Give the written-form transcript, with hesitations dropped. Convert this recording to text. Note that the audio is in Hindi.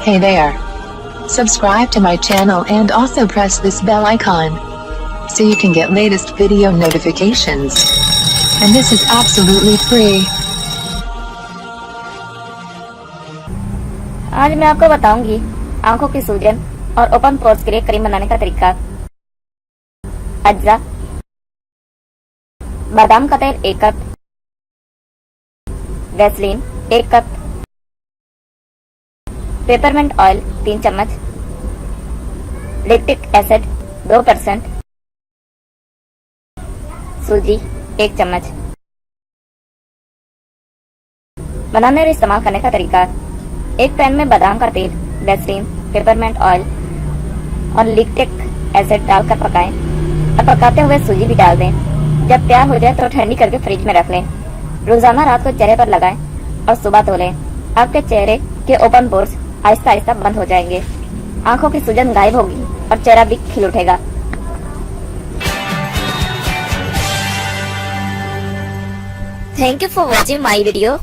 Hey there. Subscribe to my channel and also press this bell icon so you can get latest video notifications. And this is absolutely free. आज मैं आपको बताऊंगी आंखों की सूजन और ओपन पोर्स के लिए क्रीम बनाने का तरीका। अज्जा, बादाम का तेल 1 cup, Vaseline 1 cup, peppermint oil 3 चम्मच, लैक्टिक एसिड 2%, सूजी 1 चम्मच। बनाने और इस्तेमाल करने का तरीका। एक पैन में बादाम का तेल, वैसलीन, पेपरमेंट ऑयल और लैक्टिक एसिड डालकर पकाएं और पकाते हुए सूजी भी डाल दें। जब तैयार हो जाए तो ठंडी करके फ्रिज में रख लें। रोजाना रात को चेहरे पर लगाएं और सुबह धो लें। आपके चेहरे के ओपन पोर्स आहिस्ता आहिस्ता बंद हो जाएंगे, आंखों की सूजन गायब होगी और चेहरा भी खिल उठेगा। Thank you for watching my video.